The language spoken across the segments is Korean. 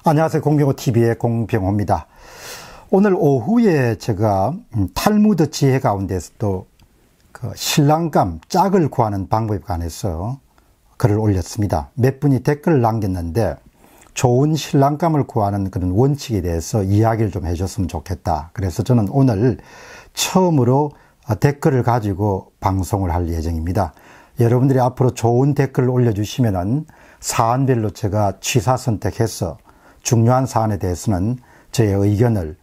안녕하세요. 공병호TV의 공병호입니다. 오늘 오후에 제가 탈무드 지혜 가운데서 또 신랑감 짝을 구하는 방법에 관해서 글을 올렸습니다. 몇 분이 댓글을 남겼는데 좋은 신랑감을 구하는 그런 원칙에 대해서 이야기를 좀 해줬으면 좋겠다. 그래서 저는 오늘 처음으로 댓글을 가지고 방송을 할 예정입니다. 여러분들이 앞으로 좋은 댓글을 올려주시면은 사안별로 제가 취사 선택해서 중요한 사안에 대해서는 저의 의견을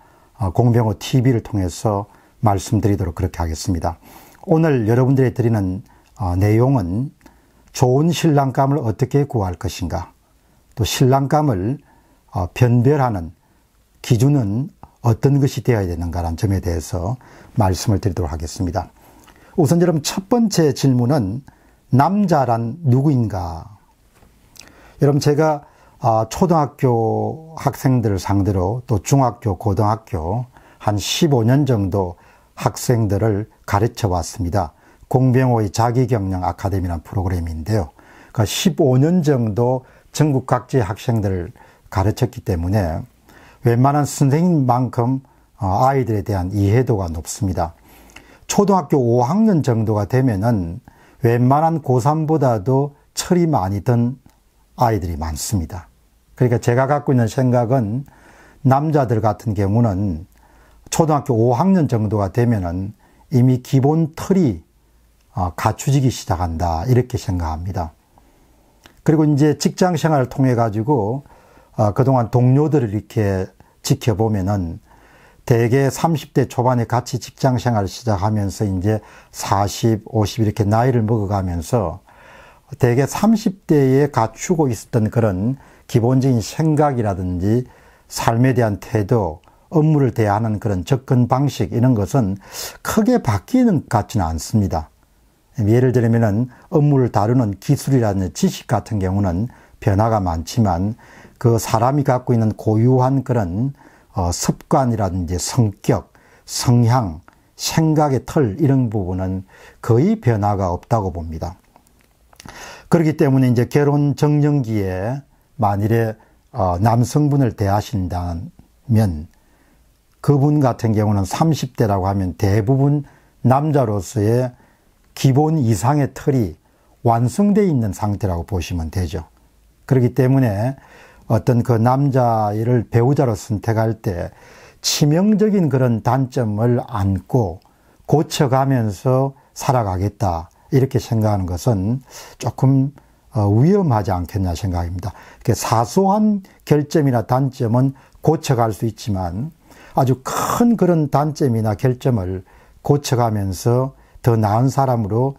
공병호TV를 통해서 말씀드리도록 그렇게 하겠습니다. 오늘 여러분들이 드리는 내용은 좋은 신랑감을 어떻게 구할 것인가, 또 신랑감을 변별하는 기준은 어떤 것이 되어야 되는가라는 점에 대해서 말씀을 드리도록 하겠습니다. 우선 여러분 첫 번째 질문은 남자란 누구인가? 여러분 제가 초등학교 학생들을 상대로 또 중학교, 고등학교 한 15년 정도 학생들을 가르쳐 왔습니다. 공병호의 자기격령 아카데미라는 프로그램인데요. 그 15년 정도 전국 각지의 학생들을 가르쳤기 때문에 웬만한 선생님만큼 아이들에 대한 이해도가 높습니다. 초등학교 5학년 정도가 되면은 웬만한 고3보다도 철이 많이 든 아이들이 많습니다. 그러니까 제가 갖고 있는 생각은 남자들 같은 경우는 초등학교 5학년 정도가 되면은 이미 기본 틀이 갖추지기 시작한다, 이렇게 생각합니다. 그리고 이제 직장 생활을 통해 가지고 그동안 동료들을 이렇게 지켜보면은 대개 30대 초반에 같이 직장 생활을 시작하면서 이제 40, 50 이렇게 나이를 먹어가면서 대개 30대에 갖추고 있었던 그런 기본적인 생각이라든지 삶에 대한 태도, 업무를 대하는 그런 접근 방식, 이런 것은 크게 바뀌는 것 같지는 않습니다. 예를 들면은 업무를 다루는 기술이라든지 지식 같은 경우는 변화가 많지만 그 사람이 갖고 있는 고유한 그런 습관이라든지 성격, 성향, 생각의 틀, 이런 부분은 거의 변화가 없다고 봅니다. 그렇기 때문에 이제 결혼 정년기에 만일에 남성분을 대하신다면 그분 같은 경우는 30대라고 하면 대부분 남자로서의 기본 이상의 틀이 완성되어 있는 상태라고 보시면 되죠. 그렇기 때문에 어떤 그 남자를 배우자로 선택할 때 치명적인 그런 단점을 안고 고쳐가면서 살아가겠다, 이렇게 생각하는 것은 조금 위험하지 않겠냐 생각입니다. 사소한 결점이나 단점은 고쳐갈 수 있지만 아주 큰 그런 단점이나 결점을 고쳐가면서 더 나은 사람으로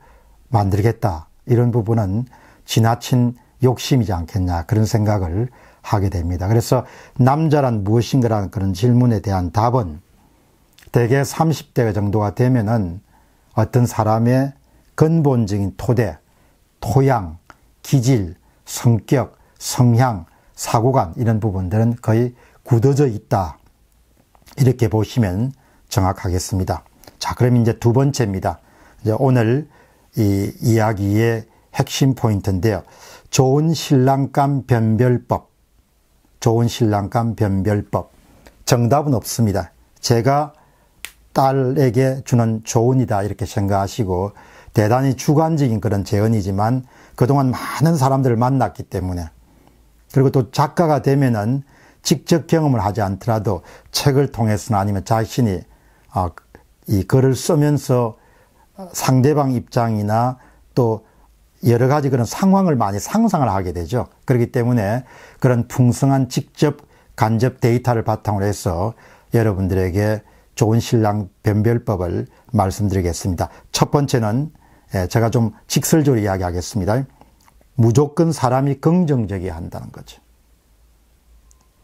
만들겠다, 이런 부분은 지나친 욕심이지 않겠냐, 그런 생각을 하게 됩니다. 그래서 남자란 무엇인가라는 그런 질문에 대한 답은 대개 30대 정도가 되면은 어떤 사람의 근본적인 토대, 토양, 기질, 성격, 성향, 사고관, 이런 부분들은 거의 굳어져 있다, 이렇게 보시면 정확하겠습니다. 자, 그럼 이제 두 번째입니다. 이제 오늘 이 이야기의 핵심 포인트인데요. 좋은 신랑감 변별법. 좋은 신랑감 변별법. 정답은 없습니다. 제가 딸에게 주는 조언이다, 이렇게 생각하시고 대단히 주관적인 그런 제언이지만 그동안 많은 사람들을 만났기 때문에, 그리고 또 작가가 되면은 직접 경험을 하지 않더라도 책을 통해서나 아니면 자신이 이 글을 쓰면서 상대방 입장이나 또 여러 가지 그런 상황을 많이 상상을 하게 되죠. 그렇기 때문에 그런 풍성한 직접 간접 데이터를 바탕으로 해서 여러분들에게 좋은 신랑 변별법을 말씀드리겠습니다. 첫 번째는 제가 좀 직설적으로 이야기하겠습니다. 무조건 사람이 긍정적이어야 한다는 거죠.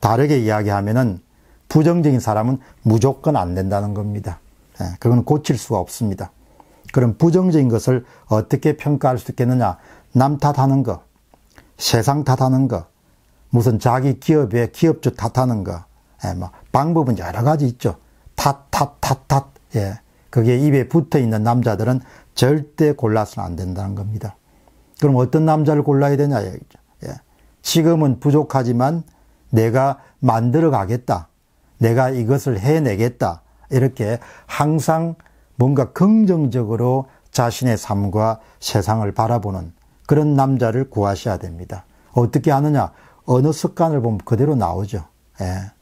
다르게 이야기하면은 부정적인 사람은 무조건 안 된다는 겁니다. 그건 고칠 수가 없습니다. 그럼 부정적인 것을 어떻게 평가할 수 있겠느냐? 남 탓하는 거, 세상 탓하는 거, 무슨 자기 기업의 기업주 탓하는 거, 방법은 여러 가지 있죠. 탓. 그게 입에 붙어 있는 남자들은 절대 골라서는 안 된다는 겁니다. 그럼 어떤 남자를 골라야 되냐? 지금은 부족하지만 내가 만들어 가겠다. 내가 이것을 해내겠다. 이렇게 항상 뭔가 긍정적으로 자신의 삶과 세상을 바라보는 그런 남자를 구하셔야 됩니다. 어떻게 하느냐? 어느 습관을 보면 그대로 나오죠. 예.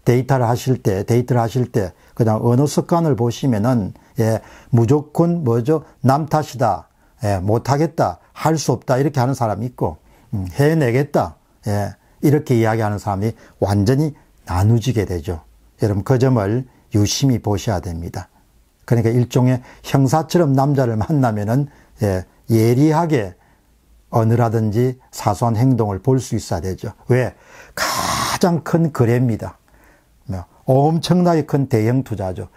데이트를 하실 때, 그다음 어느 습관을 보시면은, 예, 무조건 뭐죠? 남 탓이다. 예, 못하겠다. 할 수 없다. 이렇게 하는 사람이 있고, 해내겠다. 예, 이렇게 이야기하는 사람이 완전히 나누지게 되죠. 여러분, 그 점을 유심히 보셔야 됩니다. 그러니까 일종의 형사처럼 남자를 만나면은, 예, 예리하게 어느라든지 사소한 행동을 볼 수 있어야 되죠. 왜? 가장 큰 거래입니다. 엄청나게 큰 대형 투자죠.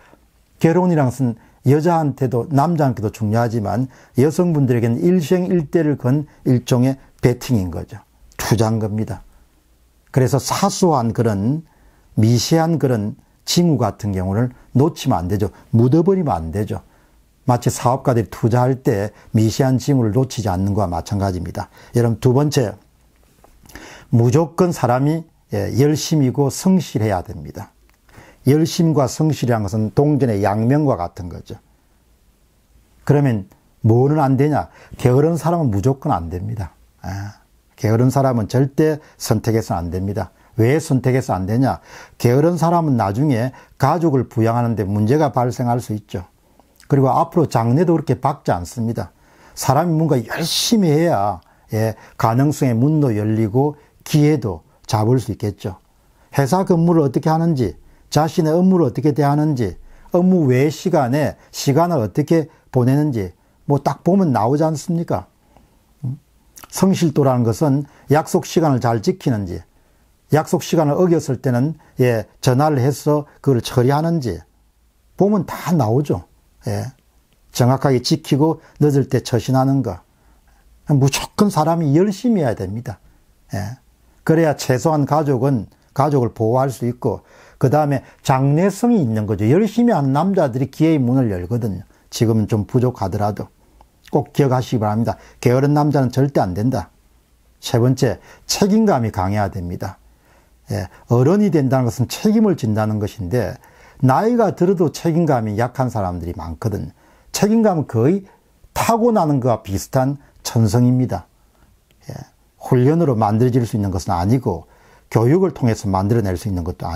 결혼이란 것은 여자한테도 남자한테도 중요하지만 여성분들에게는 일생일대를 건 일종의 베팅인 거죠. 투자인 겁니다. 그래서 사소한 그런 미세한 그런 징후 같은 경우를 놓치면 안 되죠. 묻어버리면 안 되죠. 마치 사업가들이 투자할 때 미세한 징후를 놓치지 않는 것과 마찬가지입니다. 여러분, 두 번째, 무조건 사람이 열심이고 성실해야 됩니다. 열심과 성실이라는 것은 동전의 양면과 같은 거죠. 그러면 뭐는 안 되냐? 게으른 사람은 무조건 안 됩니다. 게으른 사람은 절대 선택해서는 안 됩니다. 왜 선택해서 안 되냐? 게으른 사람은 나중에 가족을 부양하는 데 문제가 발생할 수 있죠. 그리고 앞으로 장래도 그렇게 밝지 않습니다. 사람이 뭔가 열심히 해야, 예, 가능성의 문도 열리고 기회도 잡을 수 있겠죠. 회사 근무를 어떻게 하는지, 자신의 업무를 어떻게 대하는지, 업무 외 시간에 시간을 어떻게 보내는지 뭐 딱 보면 나오지 않습니까? 성실도라는 것은 약속 시간을 잘 지키는지, 약속 시간을 어겼을 때는, 예, 전화를 해서 그걸 처리하는지 보면 다 나오죠. 예, 정확하게 지키고 늦을 때 처신하는 거. 무조건 사람이 열심히 해야 됩니다. 예, 그래야 최소한 가족을 보호할 수 있고, 그 다음에 장래성이 있는 거죠. 열심히 하는 남자들이 기회의 문을 열거든요. 지금은 좀 부족하더라도. 꼭 기억하시기 바랍니다. 게으른 남자는 절대 안 된다. 세 번째, 책임감이 강해야 됩니다. 예, 어른이 된다는 것은 책임을 진다는 것인데, 나이가 들어도 책임감이 약한 사람들이 많거든요. 책임감은 거의 타고나는 것과 비슷한 천성입니다. 예, 훈련으로 만들어질 수 있는 것은 아니고, 교육을 통해서 만들어낼 수 있는 것도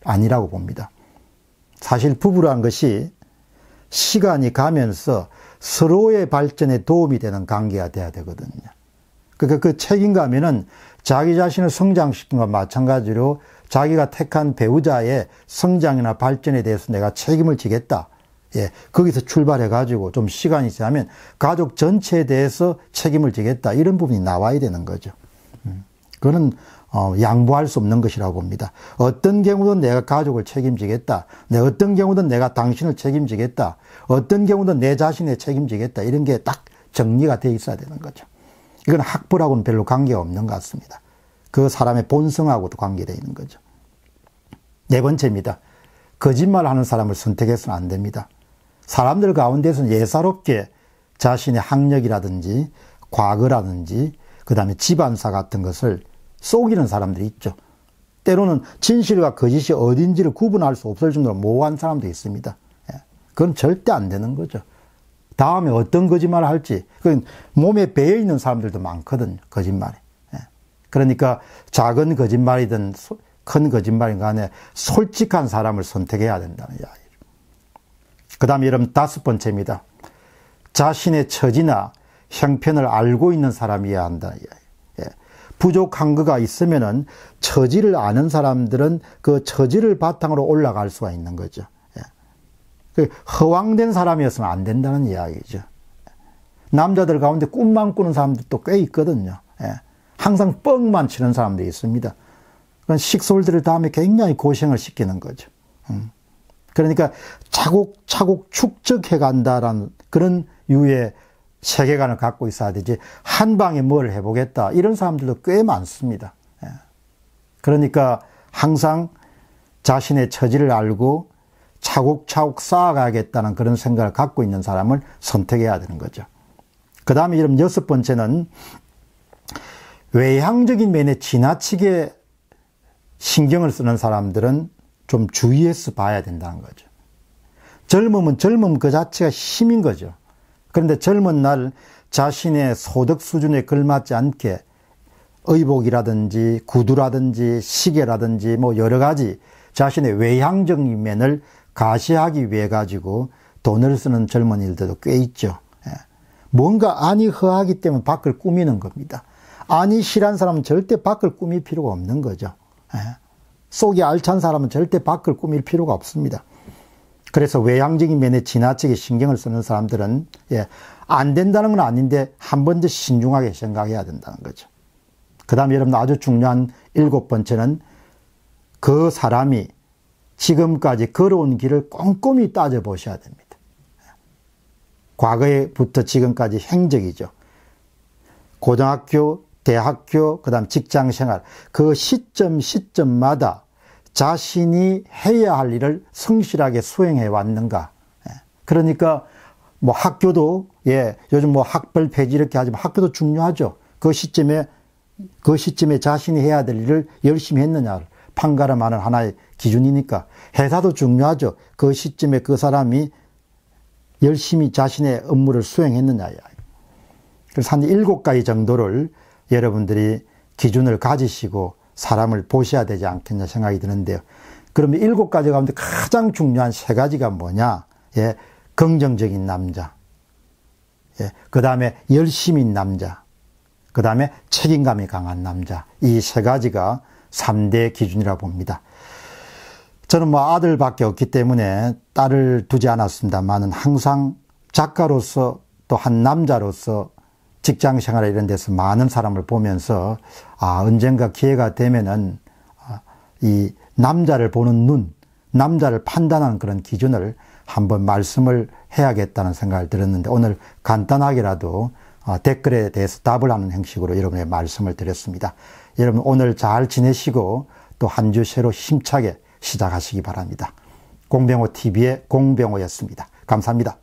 아니라고 봅니다. 사실 부부라는 것이 시간이 가면서 서로의 발전에 도움이 되는 관계가 돼야 되거든요. 그러니까 그 책임감에는 자기 자신을 성장시킨 것과 마찬가지로 자기가 택한 배우자의 성장이나 발전에 대해서 내가 책임을 지겠다. 예, 거기서 출발해가지고 좀 시간이 지나면 가족 전체에 대해서 책임을 지겠다. 이런 부분이 나와야 되는 거죠. 그거는 양보할 수 없는 것이라고 봅니다. 어떤 경우든 내가 가족을 책임지겠다. 어떤 경우든 내가 당신을 책임지겠다. 어떤 경우든 내 자신을 책임지겠다. 이런 게 딱 정리가 돼 있어야 되는 거죠. 이건 학벌하고는 별로 관계가 없는 것 같습니다. 그 사람의 본성하고도 관계되어 있는 거죠. 네 번째입니다. 거짓말하는 사람을 선택해서는 안 됩니다. 사람들 가운데서는 예사롭게 자신의 학력이라든지 과거라든지 그 다음에 집안사 같은 것을 속이는 사람들이 있죠. 때로는 진실과 거짓이 어딘지를 구분할 수 없을 정도로 모호한 사람도 있습니다. 그건 절대 안 되는 거죠. 다음에 어떤 거짓말을 할지, 그건 몸에 배어 있는 사람들도 많거든요. 거짓말이. 그러니까 작은 거짓말이든 큰 거짓말인 간에 솔직한 사람을 선택해야 된다는 이야기죠. 그 다음에 여러분, 다섯 번째입니다. 자신의 처지나 형편을 알고 있는 사람이어야 한다는 이야기. 부족한 거가 있으면은 처지를 아는 사람들은 그 처지를 바탕으로 올라갈 수가 있는 거죠. 허황된 사람이었으면 안 된다는 이야기죠. 남자들 가운데 꿈만 꾸는 사람들도 꽤 있거든요. 항상 뻥만 치는 사람들이 있습니다. 그건 식솔들을 다음에 굉장히 고생을 시키는 거죠. 그러니까 차곡차곡 축적해 간다라는 그런 유의 세계관을 갖고 있어야 되지, 한 방에 뭘 해보겠다, 이런 사람들도 꽤 많습니다. 그러니까 항상 자신의 처지를 알고 차곡차곡 쌓아가야겠다는 그런 생각을 갖고 있는 사람을 선택해야 되는 거죠. 그 다음에 이런 여섯 번째는 외향적인 면에 지나치게 신경을 쓰는 사람들은 좀 주의해서 봐야 된다는 거죠. 젊으면 젊음 그 자체가 힘인 거죠. 그런데 젊은 날 자신의 소득 수준에 걸맞지 않게 의복이라든지 구두라든지 시계라든지 뭐 여러 가지 자신의 외향적인 면을 가시하기 위해 가지고 돈을 쓰는 젊은이들도 꽤 있죠. 뭔가 안이 허하기 때문에 밖을 꾸미는 겁니다. 안이 실한 사람은 절대 밖을 꾸밀 필요가 없는 거죠. 속이 알찬 사람은 절대 밖을 꾸밀 필요가 없습니다. 그래서 외향적인 면에 지나치게 신경을 쓰는 사람들은 안 된다는 건 아닌데 한 번 더 신중하게 생각해야 된다는 거죠. 그 다음에 여러분 아주 중요한 7번째는 그 사람이 지금까지 걸어온 길을 꼼꼼히 따져보셔야 됩니다. 과거에부터 지금까지 행적이죠. 고등학교, 대학교, 그 다음 직장생활 그 시점마다 자신이 해야 할 일을 성실하게 수행해 왔는가. 그러니까 뭐 학교도 요즘 뭐 학벌 폐지 이렇게 하지만 학교도 중요하죠. 그 시점에 자신이 해야 될 일을 열심히 했느냐를 판가름하는 하나의 기준이니까 회사도 중요하죠. 그 시점에 그 사람이 열심히 자신의 업무를 수행했느냐야. 그래서 한 7가지 정도를 여러분들이 기준을 가지시고 사람을 보셔야 되지 않겠냐 생각이 드는데요. 그러면 7가지 가운데 가장 중요한 3가지가 뭐냐? 긍정적인 남자. 그 다음에 열심인 남자. 그 다음에 책임감이 강한 남자. 이 3가지가 3대 기준이라고 봅니다. 저는 뭐 아들밖에 없기 때문에 딸을 두지 않았습니다만은 항상 작가로서 또 한 남자로서 직장 생활에 이런 데서 많은 사람을 보면서 언젠가 기회가 되면은 이 남자를 보는 눈, 남자를 판단하는 그런 기준을 한번 말씀을 해야겠다는 생각을 들었는데 오늘 간단하게라도 댓글에 대해서 답을 하는 형식으로 여러분의 말씀을 드렸습니다. 여러분 오늘 잘 지내시고 또 한 주 새로 힘차게 시작하시기 바랍니다. 공병호 TV의 공병호였습니다. 감사합니다.